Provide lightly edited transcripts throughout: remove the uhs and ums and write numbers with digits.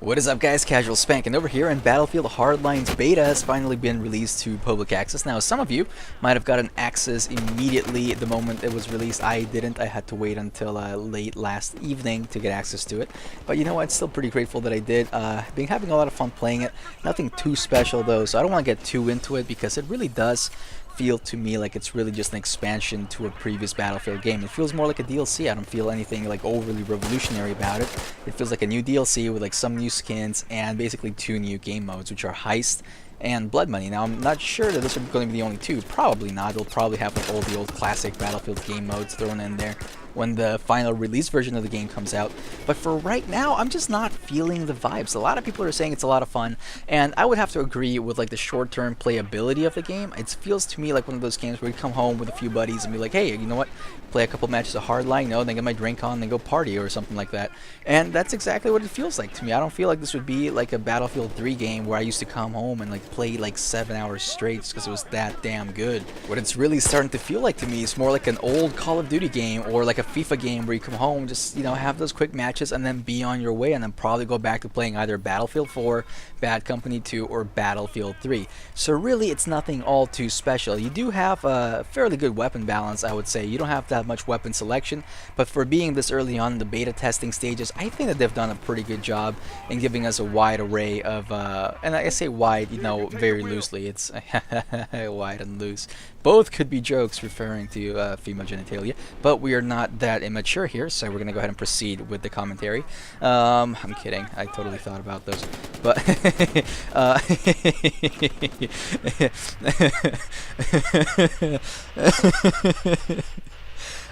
What is up, guys? Casual Spank, and over here in Battlefield, Hardline's beta has finally been released to public access. Now, some of you might have gotten access immediately the moment it was released. I didn't. I had to wait until late last evening to get access to it. But you know what? Still pretty grateful that I did. Been having a lot of fun playing it. Nothing too special though, so I don't want to get too into it because it really does feel to me like it's really just an expansion to a previous Battlefield game. It feels more like a DLC. I don't feel anything like overly revolutionary about it. It feels like a new DLC with like some new skins and basically two new game modes, which are Heist and Blood Money. Now, I'm not sure that this are going to be the only two. Probably not. They'll probably have like all the old classic Battlefield game modes thrown in there when the final release version of the game comes out. But for right now, I'm just not feeling the vibes. A lot of people are saying it's a lot of fun, and I would have to agree with like the short-term playability of the game. It feels to me like one of those games where you come home with a few buddies and be like, hey, you know what? Play a couple matches of Hardline, then get my drink on, then go party or something like that. And that's exactly what it feels like to me. I don't feel like this would be like a Battlefield 3 game where I used to come home and like play like 7 hours straight just because it was that damn good. What it's really starting to feel like to me is more like an old Call of Duty game or like a FIFA game where you come home, just have those quick matches and then be on your way, and then probably go back to playing either Battlefield 4, Bad Company 2, or Battlefield 3. So really, it's nothing all too special. You do have a fairly good weapon balance, I would say. You don't have that much weapon selection, but for being this early on in the beta testing stages, I think that they've done a pretty good job in giving us a wide array of, and I say wide, very loosely. It's wide and loose. Both could be jokes referring to female genitalia, but we are not that immature here, so we're going to go ahead and proceed with the commentary. I'm kidding. I totally thought about those. But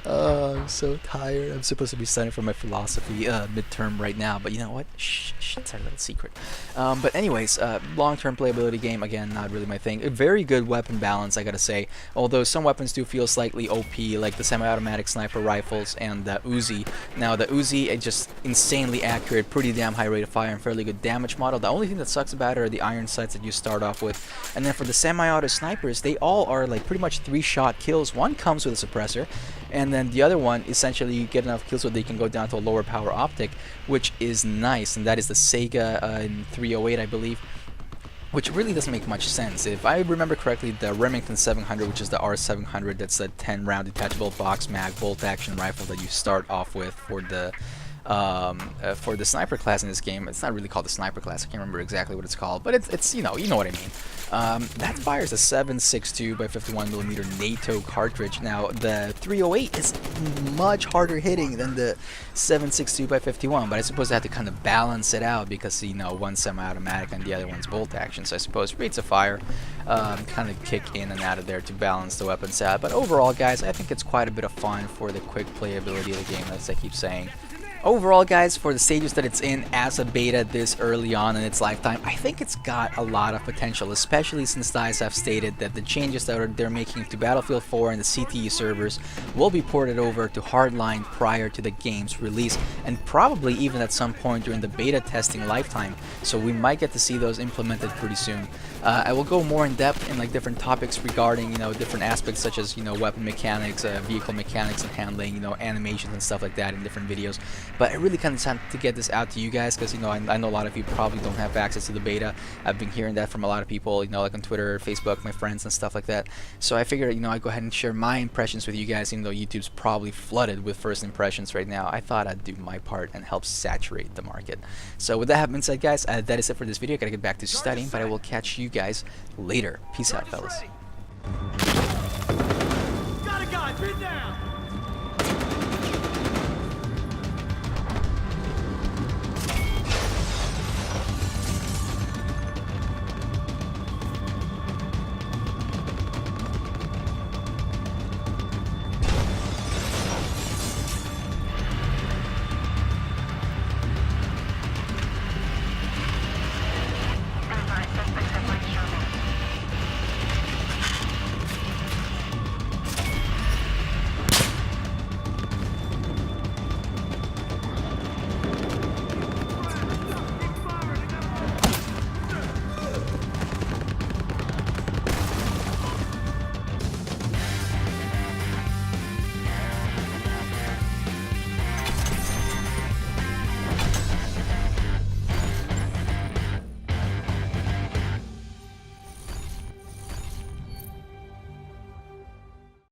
oh, I'm so tired. I'm supposed to be studying for my philosophy midterm right now, but you know what? Shh, it's our little secret. But anyways, long-term playability game, again, not really my thing. A very good weapon balance, I gotta say. Although some weapons do feel slightly OP, like the semi-automatic sniper rifles and the Uzi. Now, the Uzi is just insanely accurate, pretty damn high rate of fire, and fairly good damage model. The only thing that sucks about it are the iron sights that you start off with. And then for the semi-auto snipers, they all are like pretty much 3-shot kills. One comes with a suppressor, and then the other one, essentially, you get enough kills so they can go down to a lower power optic, which is nice, and that is the Sega in 308, I believe, which really doesn't make much sense. If I remember correctly, the Remington 700, which is the R700, that's a 10-round detachable box mag bolt-action rifle that you start off with for the sniper class in this game. It's not really called the sniper class. I can't remember exactly what it's called, but it's you know what I mean. That fires a 7.62 by 51mm NATO cartridge. Now the 308 is much harder hitting than the 7.62 by 51, but I suppose I have to kind of balance it out because one's semi-automatic and the other one's bolt action. So I suppose rates of fire kind of kick in and out of there to balance the weapon set. But overall, guys, I think it's quite a bit of fun for the quick playability of the game, as I keep saying. Overall, guys, for the stages that it's in as a beta this early on in its lifetime, I think it's got a lot of potential, especially since DICE have stated that the changes that they're making to Battlefield 4 and the CTE servers will be ported over to Hardline prior to the game's release, and probably even at some point during the beta testing lifetime, so we might get to see those implemented pretty soon. I will go more in depth in like different topics regarding different aspects such as weapon mechanics, vehicle mechanics and handling, animations and stuff like that in different videos. But I really kind of had to get this out to you guys because I know a lot of you probably don't have access to the beta. I've been hearing that from a lot of people, like on Twitter, Facebook, my friends and stuff like that. So I figured I'd go ahead and share my impressions with you guys, even though YouTube's probably flooded with first impressions right now. I thought I'd do my part and help saturate the market. So with that having said, guys, that is it for this video. I gotta get back to studying, but I will catch you guys later. Peace out, fellas.